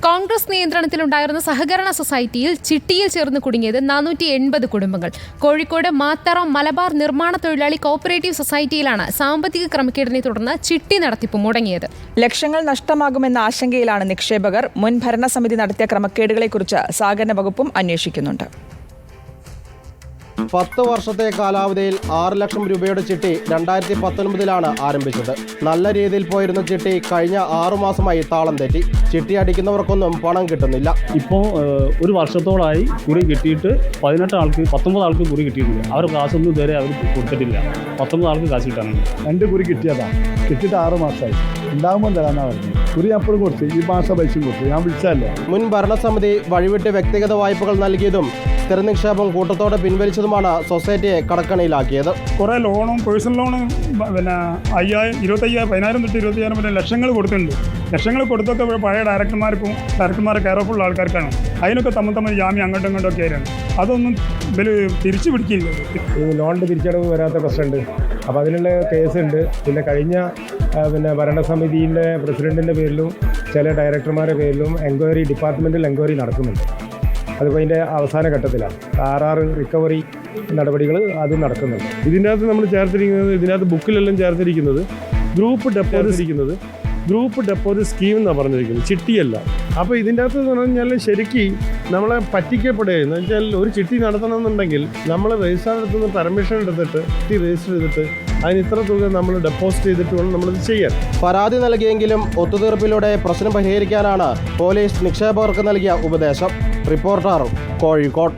കോൺഗ്രസ് നിയന്ത്രണത്തിലുണ്ടായിരുന്ന സഹകരണ സൊസൈറ്റിയിൽ ചിട്ടിയിൽ ചേർന്ന് കുടുങ്ങിയത് 480 കുടുംബങ്ങൾ. കോഴിക്കോട് മാത്തറ മലബാർ നിർമ്മാണ തൊഴിലാളി കോഓപ്പറേറ്റീവ് സൊസൈറ്റിയിലാണ് സാമ്പത്തിക ക്രമക്കേടിനെ തുടർന്ന് ചിട്ടി നടത്തിപ്പ് മുടങ്ങിയത്. ലക്ഷങ്ങൾ നഷ്ടമാകുമെന്ന ആശങ്കയിലാണ് നിക്ഷേപകർ. മുൻ ഭരണസമിതി നടത്തിയ ക്രമക്കേടുകളെക്കുറിച്ച് സഹകരണ വകുപ്പും അന്വേഷിക്കുന്നുണ്ട്. 10 വർഷത്തെ കാലാവധിയിൽ 6 ലക്ഷം രൂപയുടെ ചിട്ടി 2019 ആരംഭിച്ചത്. നല്ല രീതിയിൽ പോയിരുന്ന ചിട്ടി കഴിഞ്ഞ 6 മാസമായി താളം തെറ്റി. ചിട്ടി അടിക്കുന്നവർക്കൊന്നും പണം കിട്ടുന്നില്ല. ഇപ്പോൾ ഒരു വർഷത്തോളമായി കുറി കിട്ടിയിട്ട് 19 ആൾക്ക് കുറി കിട്ടിയിട്ടില്ല. അവർ കാശൊന്നും ഇതുവരെ അവർ കൊടുത്തിട്ടില്ല. 19 ആൾക്ക് കാശ് കിട്ടാനുണ്ട്. എൻ്റെ കുറി കിട്ടിയതാണ്. കിട്ടിയിട്ട് 6 മാസമായി. ഉണ്ടാകുമ്പോൾ തരാനാണ് പറഞ്ഞത്. കുറി അപ്പോഴും കൊടുത്തു, ഈ മാസം പൈസ കൊടുത്തു. ഞാൻ വിളിച്ചതല്ല. മുൻ ഭരണസമിതി വഴിവിട്ട് വ്യക്തിഗത വായ്പകൾ നൽകിയതും സ്ഥിര നിക്ഷേപം കൂട്ടത്തോടെ പിൻവലിച്ചതുമാണ് സൊസൈറ്റിയെ കടക്കണിയിലാക്കിയത്. കുറേ ലോണും പേഴ്സണൽ ലോണും 25,000 തൊട്ട് 25,000 വരെ ലക്ഷങ്ങൾ കൊടുത്തിട്ടുണ്ട്. ലക്ഷങ്ങൾ കൊടുത്തൊക്കെ പഴയ ഡയറക്ടർമാരെ കെയർ ഓഫ് ഉള്ള ആൾക്കാർക്കാണ്. അതിനൊക്കെ തമ്മിൽ ജാമ്യം അങ്ങോട്ടും ഇങ്ങോട്ടൊക്കെ ആയിരുന്നു. അതൊന്നും ഇവർ തിരിച്ചു പിടിക്കില്ല. ലോണിൻ്റെ തിരിച്ചടവ് വരാത്ത പ്രശ്നമുണ്ട്. അപ്പോൾ അതിനുള്ള കേസുണ്ട്. പിന്നെ കഴിഞ്ഞ ഭരണസമിതിയിലെ പ്രസിഡന്റിൻ്റെ പേരിലും ചില ഡയറക്ടർമാരുടെ പേരിലും ഡിപ്പാർട്ട്മെൻറ്റൽ എൻക്വയറി നടക്കുന്നുണ്ട്. അതിപ്പോൾ അതിൻ്റെ അവസാന ഘട്ടത്തിലാണ്. RR റിക്കവറി നടപടികൾ അതും നടക്കുന്നുണ്ട്. ഇതിനകത്ത് നമ്മൾ ചേർത്തിരിക്കുന്നത്, ഇതിനകത്ത് ബുക്കിലെല്ലാം ചേർത്തിരിക്കുന്നത് ഗ്രൂപ്പ് ഡെപ്പോസിറ്റ് സ്കീം എന്നാണ് പറഞ്ഞിരിക്കുന്നത്, ചിട്ടിയല്ല. അപ്പോൾ ഇതിൻ്റെ അകത്ത് എന്ന് പറഞ്ഞാൽ ശരിക്കും നമ്മളെ പറ്റിക്കപ്പെടുകയെന്ന് വെച്ചാൽ, ഒരു ചിട്ടി നടത്തണമെന്നുണ്ടെങ്കിൽ നമ്മൾ രജിസ്ട്രാർ എടുത്തുനിന്ന് പെർമിഷൻ എടുത്തിട്ട് ചിട്ടി രജിസ്റ്റർ ചെയ്തിട്ട് അതിന് ഇത്ര തുക നമ്മൾ ഡെപ്പോസിറ്റ് ചെയ്തിട്ട് വേണം നമ്മളിത് ചെയ്യാൻ. പരാതി നൽകിയെങ്കിലും ഒത്തുതീർപ്പിലൂടെ പ്രശ്നം പരിഹരിക്കാനാണ് പോലീസ് നിക്ഷേപകർക്ക് നൽകിയ ഉപദേശം. റിപ്പോർട്ടർ, കോഴിക്കോട്.